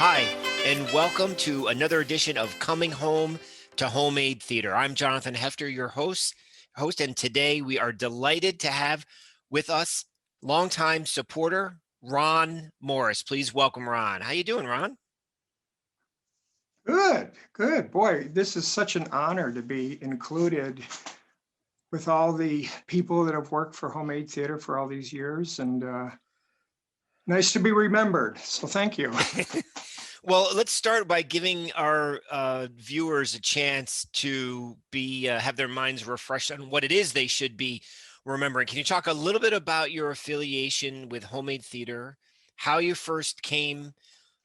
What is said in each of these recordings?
Hi, and welcome to another edition of Coming Home to Homemade Theater. I'm Jonathan Hefter, your host, and today we are delighted to have with us longtime supporter Ron Morris. Please welcome Ron. How you doing, Ron? Good, good. Boy, this is such an honor to be included with all the people that have worked for Homemade Theater for all these years, and nice to be remembered. So thank you. Well, let's start by giving our viewers a chance to have their minds refreshed on what it is they should be remembering. Can you talk a little bit about your affiliation with Homemade Theater, how you first came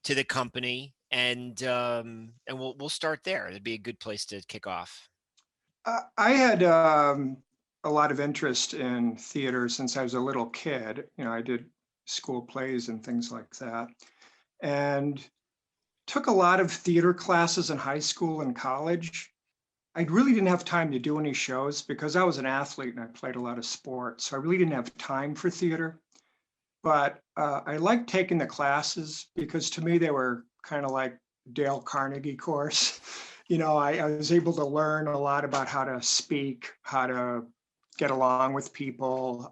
to the company, and we'll start there. It'd be a good place to kick off. I had a lot of interest in theater since I was a little kid. I did school plays and things like that, and took a lot of theater classes in high school and college. I really didn't have time to do any shows because I was an athlete and I played a lot of sports. So I really didn't have time for theater. But I liked taking the classes because to me they were kind of like Dale Carnegie course. I was able to learn a lot about how to speak, how to get along with people,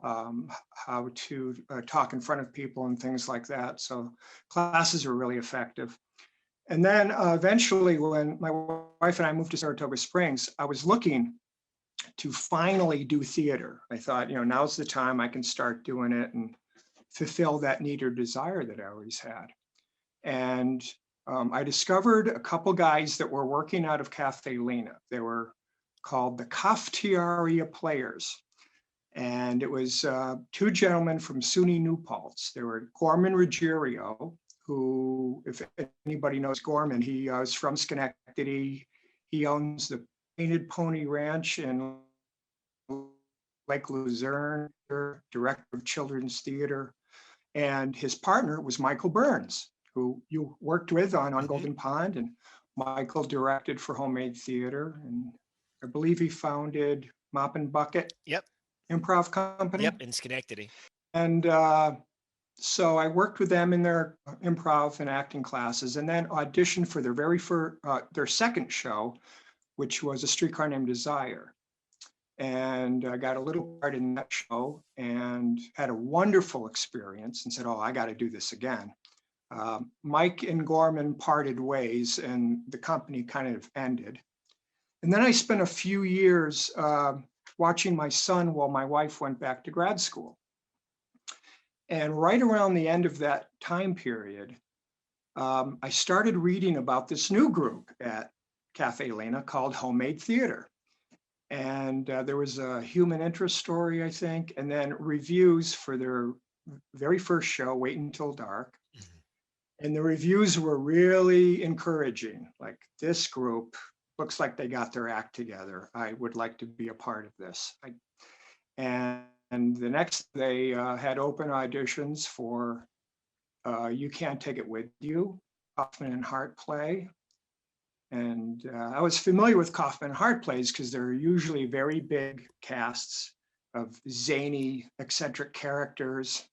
how to talk in front of people and things like that. So classes were really effective. And then eventually, when my wife and I moved to Saratoga Springs, I was looking to finally do theater. I thought, now's the time I can start doing it and fulfill that need or desire that I always had. And I discovered a couple guys that were working out of Cafe Lena. They were called the Cafeteria Players. And it was two gentlemen from SUNY New Paltz. They were Gorman Ruggiero, who, if anybody knows Gorman, he is from Schenectady. He owns the Painted Pony Ranch in Lake Luzerne, director of Children's Theater. And his partner was Michael Burns, who you worked with on Golden Pond. And Michael directed for Homemade Theater. And I believe he founded Mop and Bucket Yep. Improv Company. Yep, in Schenectady. And so I worked with them in their improv and acting classes, and then auditioned for their their second show, which was A Streetcar Named Desire. And I got a little part in that show and had a wonderful experience and said, oh, I got to do this again. Mike and Gorman parted ways and the company kind of ended. And then I spent a few years watching my son while my wife went back to grad school. And right around the end of that time period, I started reading about this new group at Cafe Lena called Homemade Theater. And there was a human interest story, I think, and then reviews for their very first show, Wait Until Dark. And the reviews were really encouraging. Like, this group looks like they got their act together. I would like to be a part of this. And the next, they had open auditions for You Can't Take It With You, Kaufman and Hart play. And I was familiar with Kaufman and Hart plays because they're usually very big casts of zany, eccentric characters,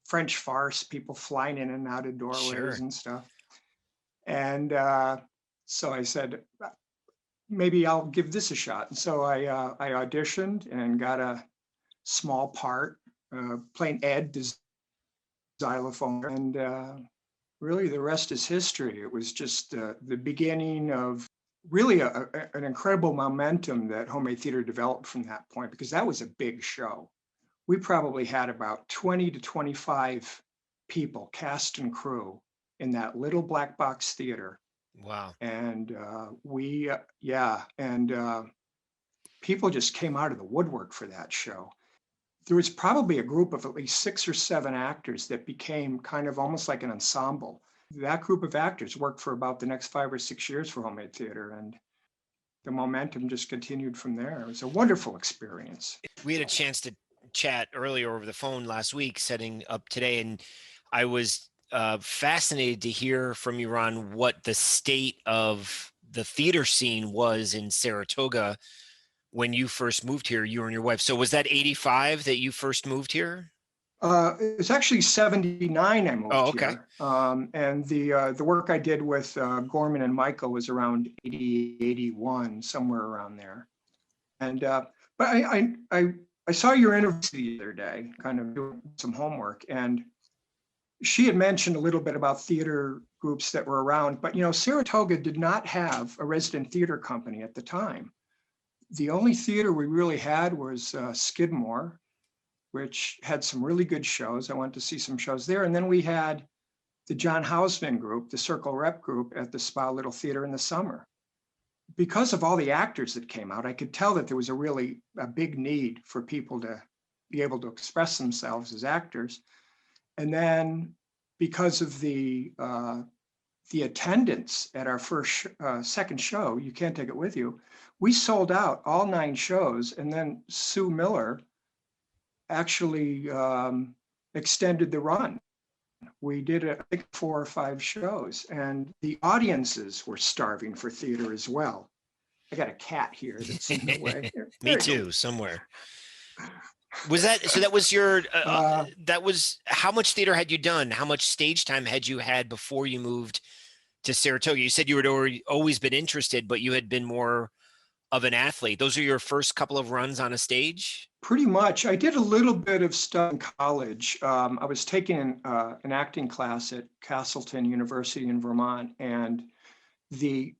French farce, people flying in and out of doorways and stuff. And so I said, maybe I'll give this a shot. And so I auditioned and got a small part, playing Ed, the xylophone, and really the rest is history. It was just the beginning of really an incredible momentum that Homemade Theater developed from that point, because that was a big show. We probably had about 20 to 25 people, cast and crew, in that little black box theater. Wow. And people just came out of the woodwork for that show. There was probably a group of at least 6 or 7 actors that became kind of almost like an ensemble. That group of actors worked for about the next 5 or 6 years for Homemade Theater, and the momentum just continued from there. It was a wonderful experience. We had a chance to chat earlier over the phone last week, setting up today, and I was fascinated to hear from you, Ron, what the state of the theater scene was in Saratoga when you first moved here, you and your wife. So was that 85 that you first moved here? It's actually 79 I Oh, moved okay. here. And the work I did with Gorman and Michael was around 80, 81, somewhere around there. And but I saw your interview the other day, kind of doing some homework, and she had mentioned a little bit about theater groups that were around, but Saratoga did not have a resident theater company at the time. The only theater we really had was Skidmore, which had some really good shows. I went to see some shows there. And then we had the John Houseman group, the Circle Rep group at the Spa Little Theater in the summer. Because of all the actors that came out, I could tell that there was a big need for people to be able to express themselves as actors. And then because of the attendance at our second show, You Can't Take It With You, we sold out all 9 shows. And then Sue Miller actually extended the run. We did, I think, 4 or 5 shows, and the audiences were starving for theater as well. I got a cat here that's in the way. Me There you too, somewhere. Was that so? That was your. That was how much theater had you done? How much stage time had you had before you moved to Saratoga? You said you had always been interested, but you had been more of an athlete. Those are your first couple of runs on a stage? Pretty much. I did a little bit of stuff in college. I was taking an acting class at Castleton University in Vermont, and the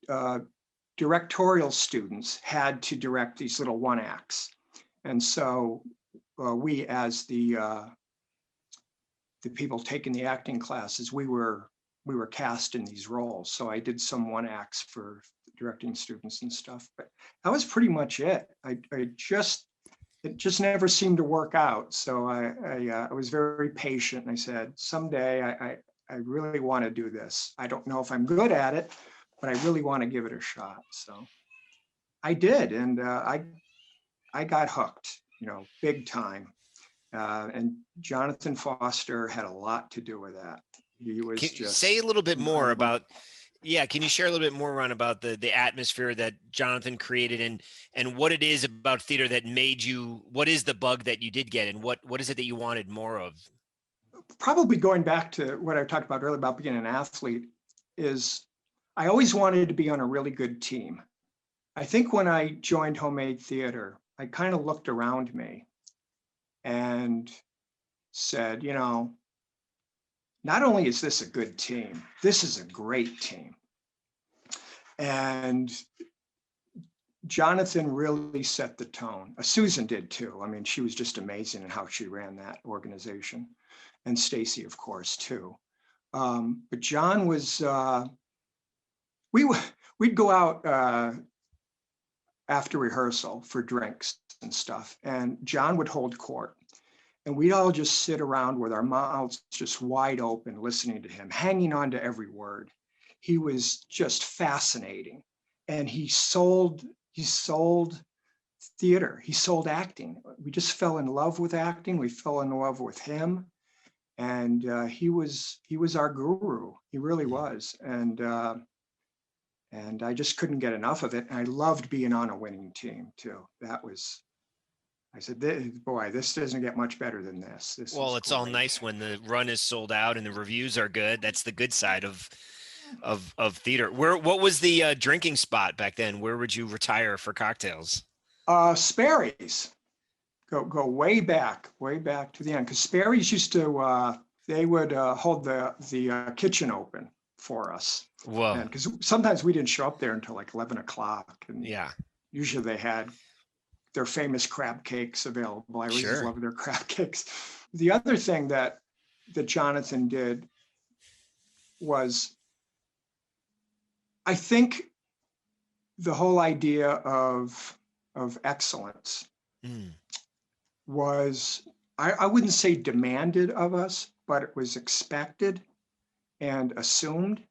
directorial students had to direct these little one acts. And so we, as the people taking the acting classes, we were cast in these roles. So I did some one acts for directing students and stuff, but that was pretty much it. It just never seemed to work out. So I was very patient, and I said, someday I really want to do this. I don't know if I'm good at it, but I really want to give it a shot. So I did, and I got hooked, big time. And Jonathan Foster had a lot to do with that. He was Can you just say a little bit more incredible. about, yeah, can you share a little bit more around about the atmosphere that Jonathan created and what it is about theater that made you, what is the bug that you did get and what is it that you wanted more of? Probably going back to what I talked about earlier about being an athlete is I always wanted to be on a really good team. I think when I joined Homemade Theater, I kind of looked around me and said, not only is this a good team, this is a great team. And Jonathan really set the tone. Susan did too. I mean, she was just amazing in how she ran that organization. And Stacy, of course, too. But John was, we'd go out after rehearsal for drinks and stuff, and John would hold court. And we'd all just sit around with our mouths just wide open, listening to him, hanging on to every word. He was just fascinating. And he sold theater. He sold acting. We just fell in love with acting. We fell in love with him. And he was our guru. He really was. And I just couldn't get enough of it. And I loved being on a winning team too. I said, boy, this doesn't get much better than this. Well, it's all nice when the run is sold out and the reviews are good. That's the good side of theater. What was the drinking spot back then? Where would you retire for cocktails? Sperry's. Go way back to the end, because Sperry's used to they would hold the kitchen open for us. Whoa. Because sometimes we didn't show up there until like 11 o'clock, and yeah, usually they had their famous crab cakes available. I always just love their crab cakes. The other thing that Jonathan did was, I think, the whole idea of excellence was, I wouldn't say demanded of us, but it was expected and assumed.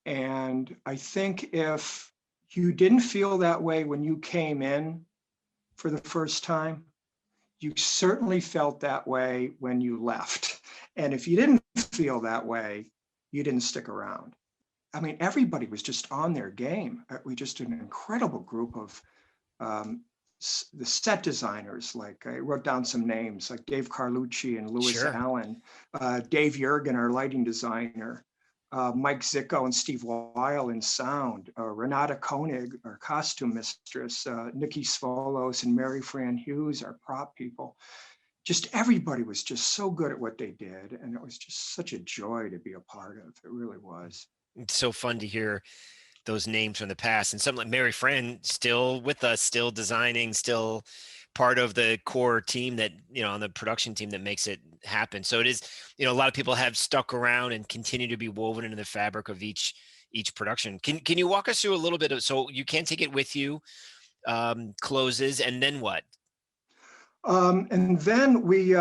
And I think if you didn't feel that way when you came in for the first time, you certainly felt that way when you left. And if you didn't feel that way, you didn't stick around. I mean, everybody was just on their game. We just an incredible group of the set designers, like I wrote down some names like Dave Carlucci and Louis Sure. Allen, Dave Yergin, our lighting designer, Mike Zicko and Steve Weil in sound, Renata Koenig, our costume mistress, Nikki Svolos and Mary Fran Hughes, our prop people. Just everybody was just so good at what they did. And it was just such a joy to be a part of. It really was. It's so fun to hear those names from the past, and something like Mary Fran still with us, still designing, still part of the core team that, on the production team that makes it happen. So it is, a lot of people have stuck around and continue to be woven into the fabric of each production. Can you walk us through a little bit of, so You Can't Take It With You closes, and then what? And then we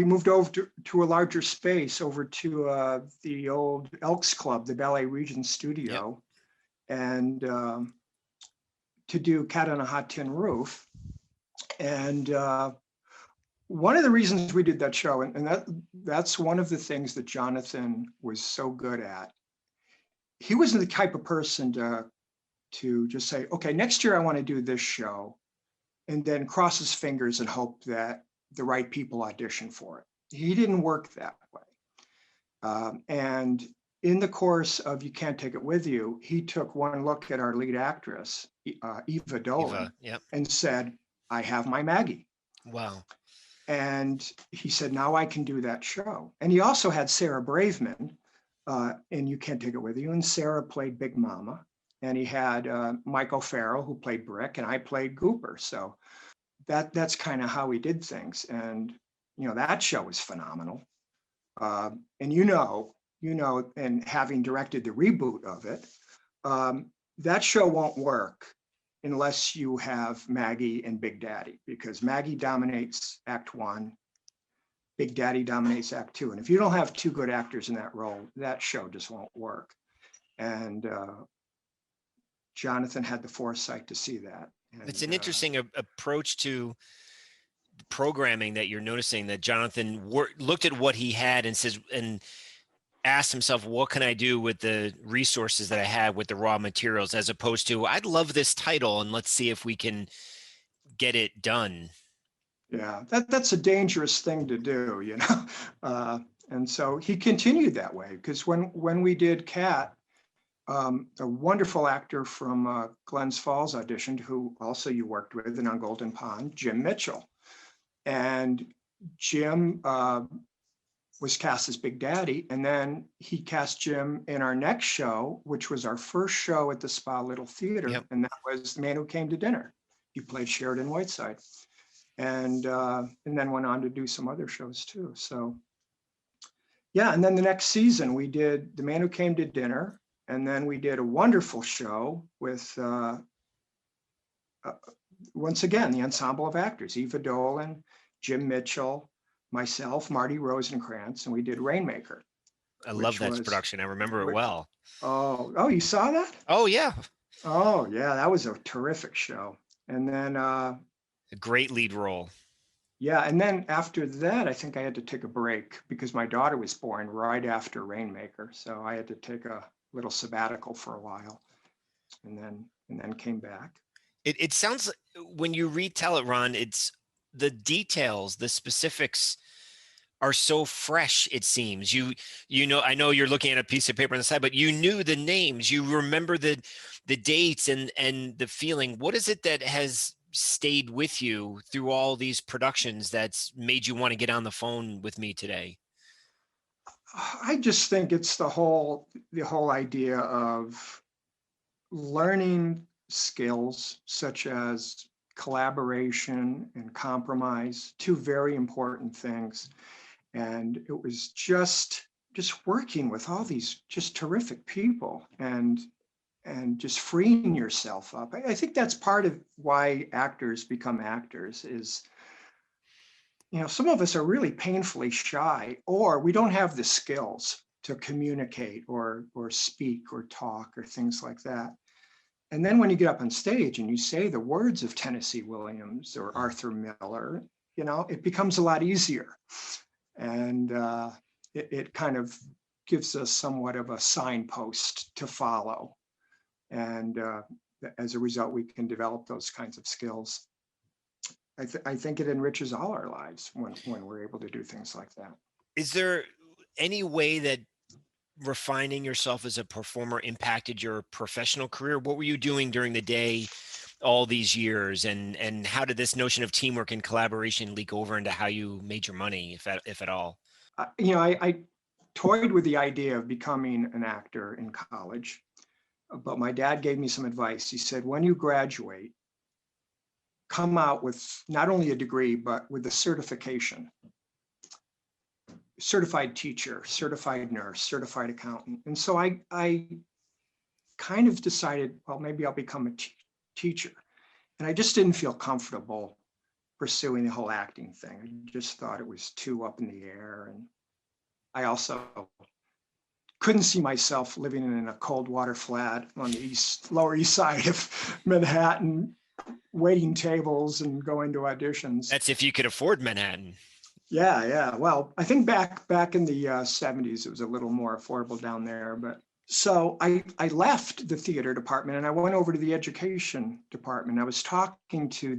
moved over to a larger space, over to the old Elks Club, the Ballet Regent Yep. studio, and to do Cat on a Hot Tin Roof. And one of the reasons we did that show, and that's one of the things that Jonathan was so good at. He wasn't the type of person to just say, okay, next year I want to do this show, and then cross his fingers and hope that the right people audition for it. He didn't work that way. And in the course of You Can't Take It With You, he took one look at our lead actress, Eva Dolan, Eva. Yep. and said, I have my Maggie. Wow. And he said, now I can do that show. And he also had Sarah Braveman in You Can't Take It With You, and Sarah played Big Mama. And he had Mike O'Farrell, who played Brick, and I played Gooper. So that's kind of how he did things. And, that show was phenomenal. And and having directed the reboot of it, that show won't work unless you have Maggie and Big Daddy, because Maggie dominates Act 1, Big Daddy dominates Act 2. And if you don't have two good actors in that role, that show just won't work. And Jonathan had the foresight to see that. It's And an interesting approach to programming that you're noticing, that Jonathan looked at what he had and asked himself, what can I do with the resources that I have, with the raw materials, as opposed to, I'd love this title and let's see if we can get it done. yeah, that's a dangerous thing to do, and so he continued that way, because when we did Cat, a wonderful actor from Glens Falls auditioned, who also you worked with and on Golden Pond, Jim Mitchell. And Jim was cast as Big Daddy, and then he cast Jim in our next show, which was our first show at the Spa Little Theater, Yep. and that was The Man Who Came to Dinner. He played Sheridan Whiteside, and then went on to do some other shows too. So yeah, and then the next season we did The Man Who Came to Dinner, and then we did a wonderful show with once again the ensemble of actors: Eva Dolan, Jim Mitchell, myself, Marty Rosenkrantz, and we did Rainmaker, I love which that was, production. I remember it well. you saw that? Oh yeah. Oh yeah, that was a terrific show. And then A great lead role. yeah, and then after that, I think I had to take a break because my daughter was born right after Rainmaker, so I had to take a little sabbatical for a while, and then came back. It sounds, when you retell it, Ron, it's the details, the specifics are so fresh. It seems I know you're looking at a piece of paper on the side, but you knew the names, you remember the dates and the feeling. What is it that has stayed with you through all these productions that's made you want to get on the phone with me today? I just think it's the whole idea of learning skills such as collaboration and compromise, two very important things. And it was just working with all these just terrific people and just freeing yourself up. I think that's part of why actors become actors is, some of us are really painfully shy, or we don't have the skills to communicate or speak or talk or things like that. And then when you get up on stage and you say the words of Tennessee Williams or Arthur Miller, it becomes a lot easier. And it kind of gives us somewhat of a signpost to follow. And as a result, we can develop those kinds of skills. I think it enriches all our lives when we're able to do things like that. Is there any way that refining yourself as a performer impacted your professional career? What were you doing during the day all these years, and how did this notion of teamwork and collaboration leak over into how you made your money, if at all? I toyed with the idea of becoming an actor in college, but my dad gave me some advice. He said, when you graduate, come out with not only a degree, but with a certification. Certified teacher, certified nurse, certified accountant. And so I kind of decided, well, maybe I'll become a teacher. And I just didn't feel comfortable pursuing the whole acting thing. I just thought it was too up in the air. And I also couldn't see myself living in a cold water flat on the Lower East Side of Manhattan, waiting tables and going to auditions. That's if you could afford Manhattan. Yeah. Well, I think back in the 70s, it was a little more affordable down there. But so I left the theater department and I went over to the education department. I was talking to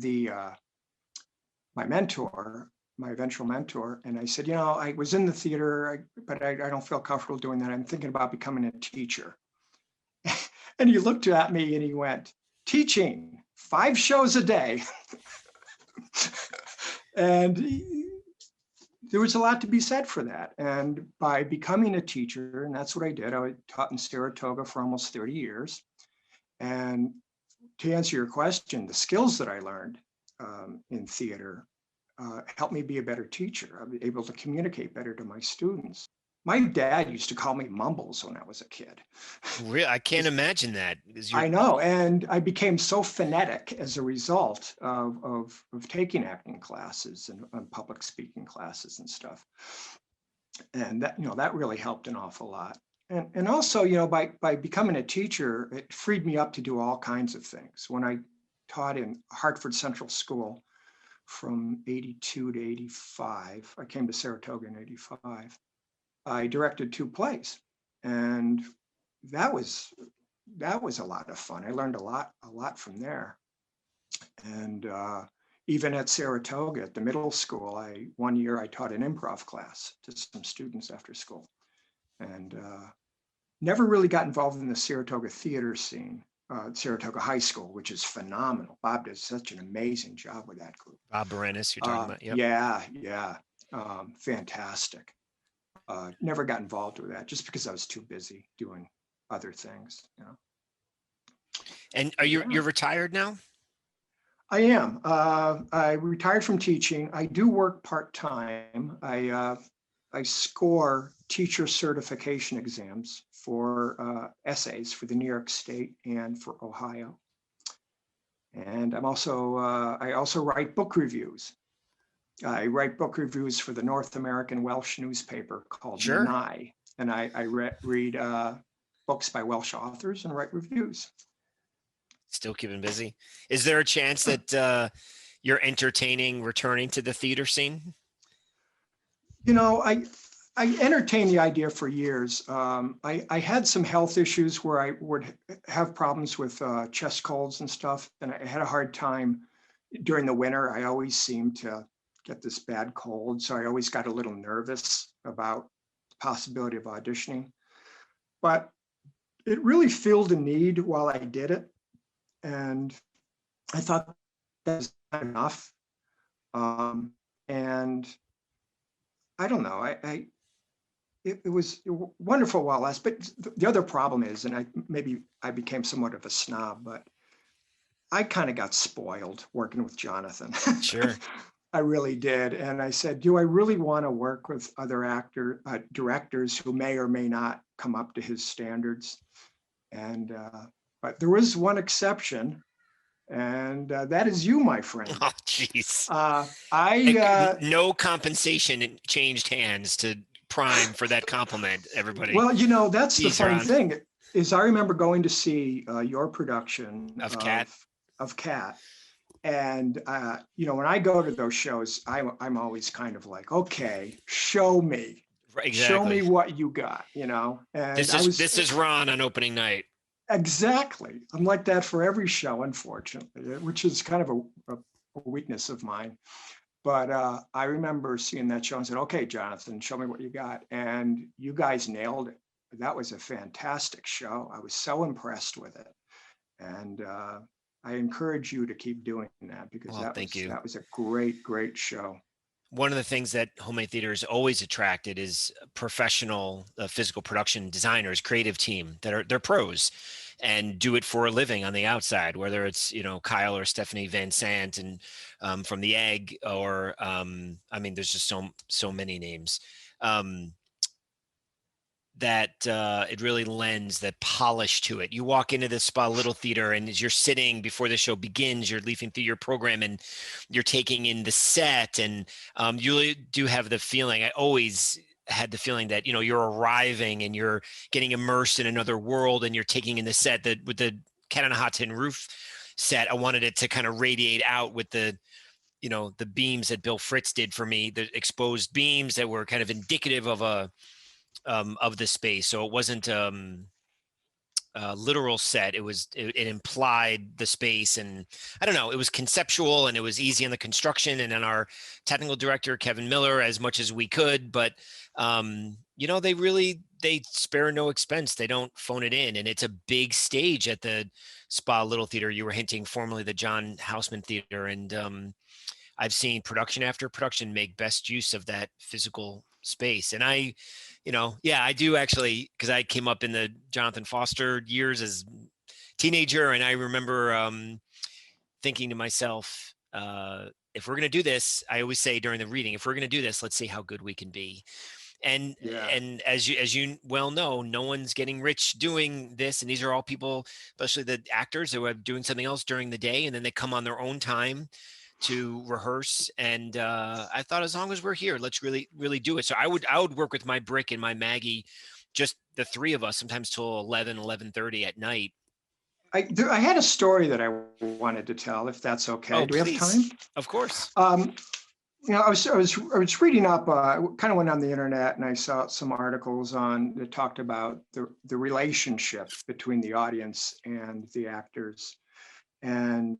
my mentor, my eventual mentor, and I said, I was in the theater, but I don't feel comfortable doing that. I'm thinking about becoming a teacher. And he looked at me and he went, teaching 5 shows a day. And there was a lot to be said for that. And by becoming a teacher, and that's what I did, I taught in Saratoga for almost 30 years. And to answer your question, the skills that I learned in theater helped me be a better teacher. I was able to communicate better to my students. My dad used to call me Mumbles when I was a kid. Really? I can't imagine that. I know. And I became so phonetic as a result of taking acting classes and public speaking classes and stuff. And that really helped an awful lot. And also, by becoming a teacher, it freed me up to do all kinds of things. When I taught in Hartford Central School from 82 to 85, I came to Saratoga in 85. I directed 2 plays, and that was a lot of fun. I learned a lot from there. And even at Saratoga, at the middle school, one year I taught an improv class to some students after school, and never really got involved in the Saratoga theater scene. Saratoga High School, which is phenomenal. Bob does such an amazing job with that group. Bob Berenis, you're talking about? Yep. Yeah. Fantastic. Never got involved with that just because I was too busy doing other things. And you're retired now? I am. I retired from teaching. I do work part-time. I score teacher certification exams for essays for the New York State and for Ohio. And I also write book reviews. I write book reviews for the North American Welsh newspaper called Sure. Menai, and I read books by Welsh authors and write reviews. Still keeping busy. Is there a chance that you're entertaining returning to the theater scene? I entertained the idea for years. I had some health issues where I would have problems with chest colds and stuff, and I had a hard time during the winter. I always seemed to get this bad cold, so I always got a little nervous about the possibility of auditioning. But it really filled a need while I did it, and I thought that was not enough. And I don't know. It was wonderful while it lasted. But the other problem is, and maybe I became somewhat of a snob, but I kind of got spoiled working with Jonathan. Sure. I really did. And I said, do I really want to work with other directors who may or may not come up to his standards? And but there was one exception, and that is you, my friend. Oh, jeez. No compensation changed hands to Prime for that compliment, everybody. Well, that's the funny thing is I remember going to see your production of Cat. And, when I go to those shows, I'm always kind of like, okay, show me. Exactly. Show me what you got, And this is Ron on opening night. Exactly. I'm like that for every show, unfortunately, which is kind of a weakness of mine. But I remember seeing that show and said, okay, Jonathan, show me what you got. And you guys nailed it. That was a fantastic show. I was so impressed with it. And I encourage you to keep doing that, because Well, thank you. that was a great, great show. One of the things that homemade theater has always attracted is professional physical production designers, creative team that they're pros and do it for a living on the outside, whether it's, Kyle or Stephanie Van Sant and from the Egg, or I mean, there's just so many names. That it really lends that polish to it. You walk into the Spa Little Theater, and as you're sitting before the show begins, you're leafing through your program and you're taking in the set, and you really do have the feeling. I always had the feeling that you're arriving and you're getting immersed in another world, and you're taking in the set. That with the Cat on a Hot Tin Roof set, I wanted it to kind of radiate out with the the beams that Bill Fritz did for me, the exposed beams that were kind of indicative of the space. So it wasn't a literal set. It implied the space, and I don't know, it was conceptual, and it was easy in the construction, and then our technical director, Kevin Miller, as much as we could, but they spare no expense. They don't phone it in, and it's a big stage at the Spa Little Theater. You were hinting, formerly the John Houseman Theater, and I've seen production after production make best use of that physical space. And I do actually, because I came up in the Jonathan Foster years as teenager, and I remember thinking to myself, if we're going to do this, I always say during the reading, if we're going to do this, let's see how good we can be. And Yeah. and as you well know, no one's getting rich doing this, and these are all people, especially the actors, who are doing something else during the day, and then they come on their own time to rehearse. And I thought, as long as we're here, let's really do it. So I would work with my Brick and my Maggie, just the three of us, sometimes till 11:30 at night. I had a story that I wanted to tell, if that's okay. Oh, Do we have please. time? Of course. I was reading up. Kind of went on the internet, and I saw some articles that talked about the relationship between the audience and the actors, and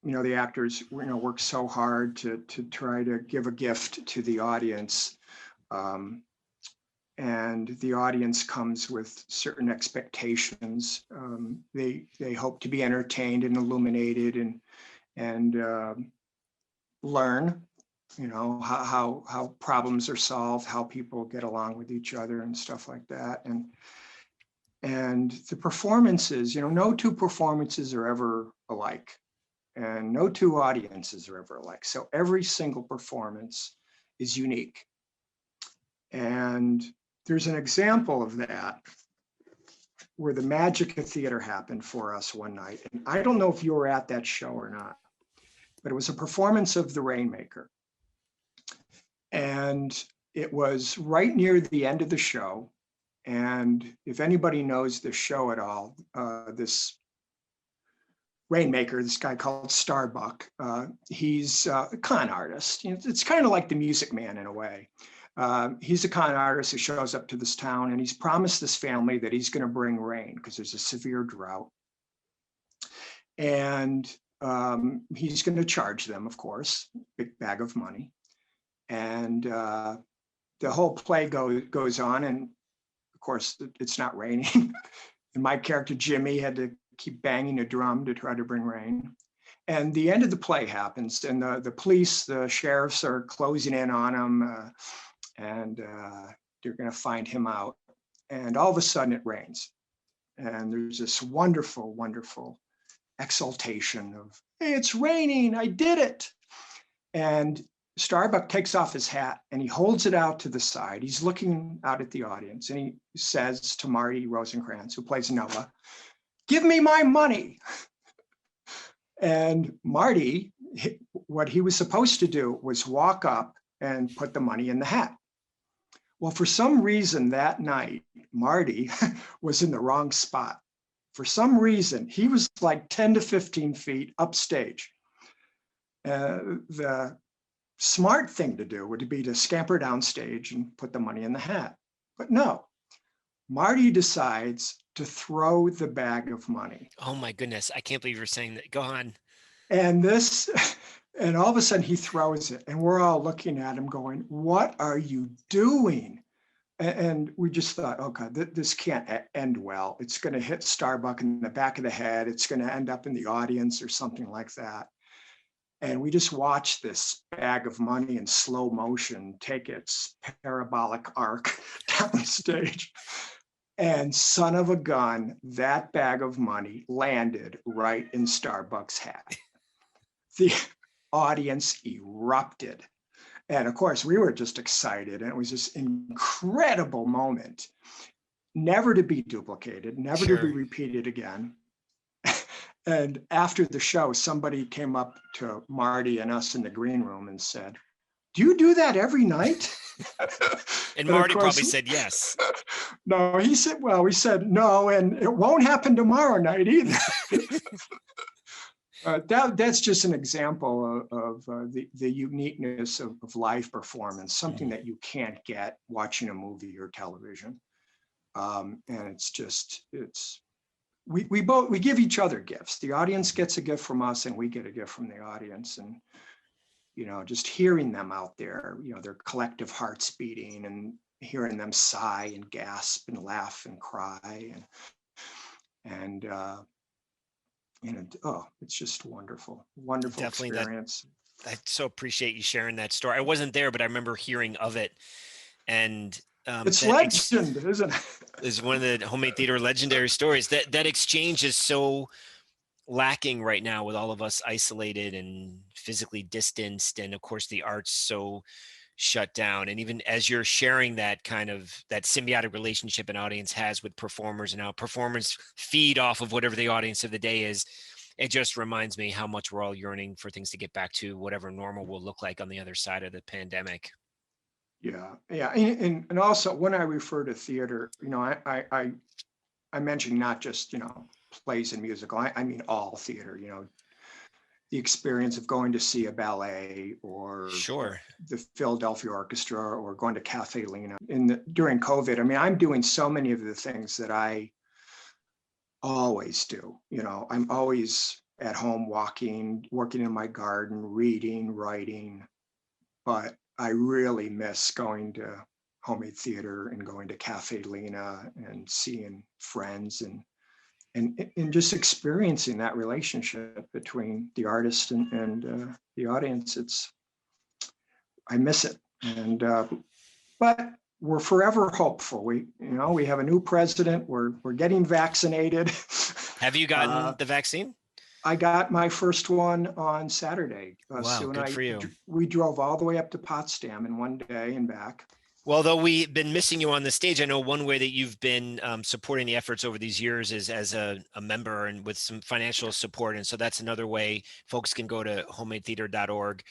the actors work so hard to try to give a gift to the audience, and the audience comes with certain expectations. They hope to be entertained and illuminated, and learn, how problems are solved, how people get along with each other, and stuff like that. And the performances, no two performances are ever alike, and no two audiences are ever alike. So every single performance is unique. And there's an example of that where the magic of theater happened for us one night. And I don't know if you were at that show or not, but it was a performance of The Rainmaker. And it was right near the end of the show. And if anybody knows the show at all, this Rainmaker, this guy called Starbuck, he's a con artist. It's kind of like the Music Man in a way. He's a con artist who shows up to this town, and he's promised this family that he's going to bring rain because there's a severe drought. And he's going to charge them, of course, big bag of money. And the whole play goes on, and of course, it's not raining. And my character, Jimmy, had to keep banging a drum to try to bring rain. And the end of the play happens, and the police, the sheriffs are closing in on him, and they're going to find him out. And all of a sudden it rains. And there's this wonderful, wonderful exultation of, hey, it's raining, I did it. And Starbuck takes off his hat and he holds it out to the side. He's looking out at the audience, and he says to Marty Rosencrantz, who plays Noah, "Give me my money." And Marty, what he was supposed to do was walk up and put the money in the hat. Well, for some reason that night, Marty was in the wrong spot. For some reason, he was like 10 to 15 feet upstage. The smart thing to do would be to scamper downstage and put the money in the hat. But no, Marty decides to throw the bag of money. Oh my goodness. I can't believe you're saying that. Go on. And this, and all of a sudden he throws it, and we're all looking at him going, "What are you doing?" And we just thought, "Oh God, this can't end well. It's going to hit Starbuck in the back of the head. It's going to end up in the audience or something like that." And we just watched this bag of money in slow motion take its parabolic arc down stage. And son of a gun, that bag of money landed right in Starbucks' hat. The audience erupted. And of course, we were just excited. And it was this incredible moment, never to be duplicated, never to be Sure. repeated again. And after the show, somebody came up to Marty and us in the green room and said, "Do you do that every night?" And And of Marty probably course, said yes. no, he said, well, we said no, and it won't happen tomorrow night either. That's just an example of the uniqueness of live performance, something Mhm. that you can't get watching a movie or television. And we give each other gifts. The audience gets a gift from us, and we get a gift from the audience. And just hearing them out there, their collective hearts beating, and hearing them sigh and gasp and laugh and cry, and oh, it's just wonderful, wonderful Definitely that. experience. I so appreciate you sharing that story. I wasn't there, but I remember hearing of it. And It's that legend, isn't it? is one of the homemade theater legendary stories. That exchange is so lacking right now with all of us isolated and physically distanced, and of course the arts so shut down. And even as you're sharing that kind of that symbiotic relationship an audience has with performers, and how performers feed off of whatever the audience of the day is, it just reminds me how much we're all yearning for things to get back to whatever normal will look like on the other side of the pandemic. Yeah, yeah, and also when I refer to theater, I mention not just plays and musical. I mean all theater. The experience of going to see a ballet, or Sure. the Philadelphia Orchestra, or going to Cafe Lena during COVID. I mean, I'm doing so many of the things that I always do. I'm always at home walking, working in my garden, reading, writing, but I really miss going to homemade theater and going to Cafe Lena and seeing friends, and just experiencing that relationship between the artist and the audience. I miss it. But we're forever hopeful. We have a new president. We're getting vaccinated. Have you uh, gotten the vaccine? I got my first one on Saturday. Wow, Soon good for you. we drove all the way up to Potsdam in one day and back. Well, though we've been missing you on the stage, I know one way that you've been supporting the efforts over these years is as a member and with some financial support. And so that's another way folks can go to homemadetheater.org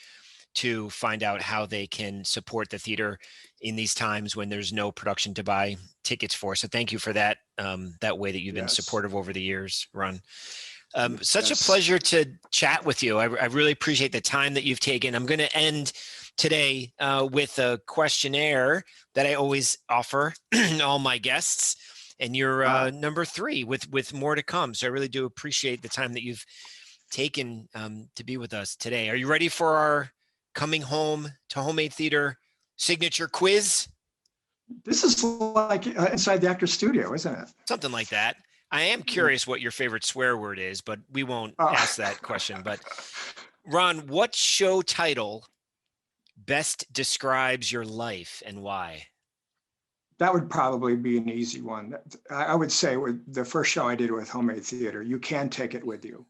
to find out how they can support the theater in these times when there's no production to buy tickets for. So thank you for that, that way that you've been Yes, supportive over the years, Ron. Such a yes. pleasure to chat with you. I really appreciate the time that you've taken. I'm going to end today with a questionnaire that I always offer all my guests. And you're number 3 with more to come. So I really do appreciate the time that you've taken to be with us today. Are you ready for our coming home to homemade theater signature quiz? This is like inside the actor's studio, isn't it? Something like that. I am curious what your favorite swear word is, but we won't Uh, ask that question. But Ron, what show title best describes your life and why? that would probably be an easy one. I would say with the first show I did with homemade theater, you can take it with you.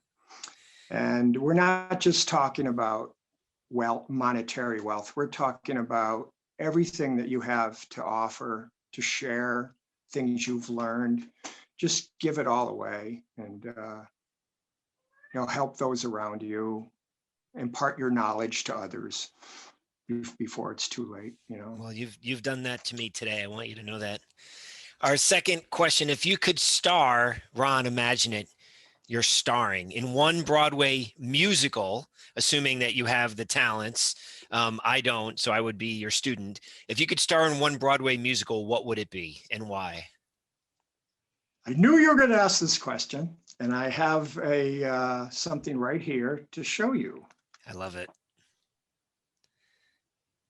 And we're not just talking about monetary wealth. We're talking about everything that you have to offer, to share, things you've learned. Just give it all away, and help those around you, impart your knowledge to others before it's too late. Well, you've done that to me today. I want you to know that. Our second question, if you could star, Ron, imagine it, you're starring in one Broadway musical, assuming that you have the talents. I don't, so I would be your student. If you could star in one Broadway musical, what would it be and why? I knew you were going to ask this question, and I have a something right here to show you. I love it.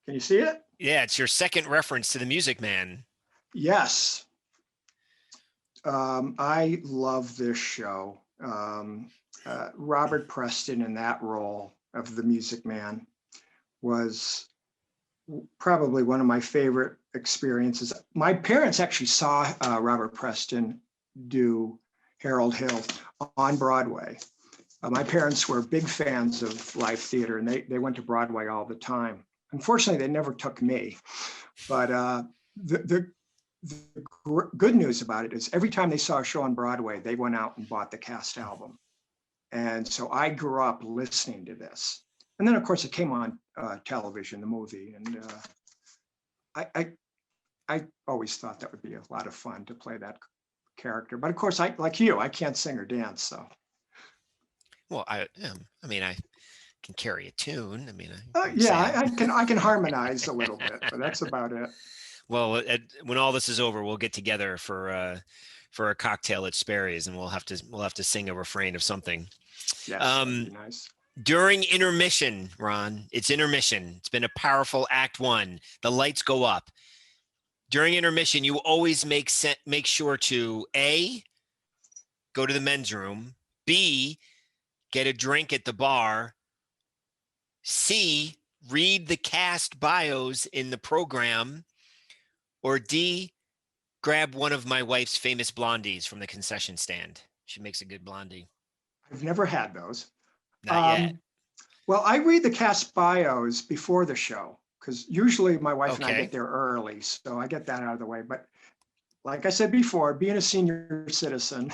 Can you see it? Yeah, it's your second reference to the Music Man. Yes. I love this show. Robert Preston in that role of the Music Man was probably one of my favorite experiences. My parents actually saw Robert Preston do Harold Hill on Broadway. My parents were big fans of live theater, and they went to Broadway all the time. Unfortunately, they never took me, but the good news about it is every time they saw a show on Broadway, they went out and bought the cast album. And so I grew up listening to this. And then, of course, it came on television, the movie. And I always thought that would be a lot of fun to play that character. But of course, like you, I can't sing or dance. So. Well, I mean, I can carry a tune. I mean, yeah, I can harmonize a little bit, but that's about it. Well, when all this is over, we'll get together for a cocktail at Sperry's, and we'll have to sing a refrain of something. Yes, that'd be nice. During intermission, Ron, it's intermission. It's been a powerful act one. The lights go up. During intermission, you always make sure to A, go to the men's room, B, get a drink at the bar, C, read the cast bios in the program, or D, grab one of my wife's famous blondies from the concession stand. She makes a good blondie. I've never had those. Not yet. Well, I read the cast bios before the show because usually my wife and I get there early, so I get that out of the way. But like I said before, being a senior citizen,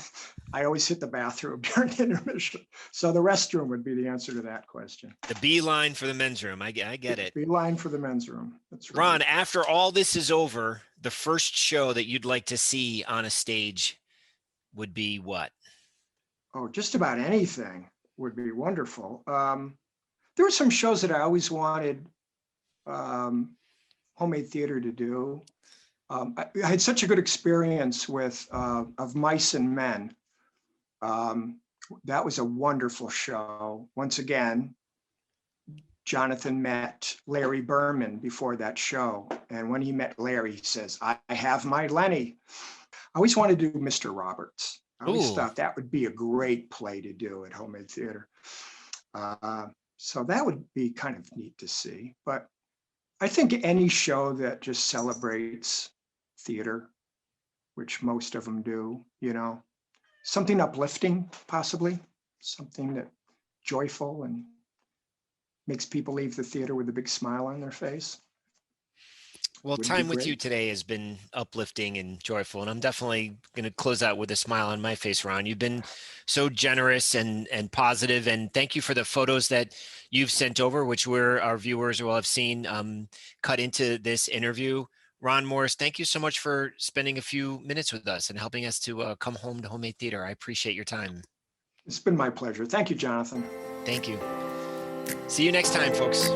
I always hit the bathroom during intermission. So the restroom would be the answer to that question. The beeline for the men's room. I get it. Beeline for the men's room. That's right. Ron, after all this is over, the first show that you'd like to see on a stage would be what? Oh, just about anything would be wonderful. There were some shows that I always wanted homemade theater to do. I had such a good experience with of Mice and Men. That was a wonderful show. Once again, Jonathan met Larry Berman before that show. And when he met Larry, he says, I have my Lenny. I always wanted to do Mr. Roberts. I always thought that would be a great play to do at homemade theater. So that would be kind of neat to see. But I think any show that just celebrates theater, which most of them do, something uplifting, possibly, something that joyful and makes people leave the theater with a big smile on their face. Well, time with you today has been uplifting and joyful, and I'm definitely going to close out with a smile on my face, Ron. You've been so generous and positive, and thank you for the photos that you've sent over, which our viewers will have seen cut into this interview. Ron Morris, thank you so much for spending a few minutes with us and helping us to come home to homemade theater. I appreciate your time. It's been my pleasure. Thank you, Jonathan. Thank you. See you next time, folks.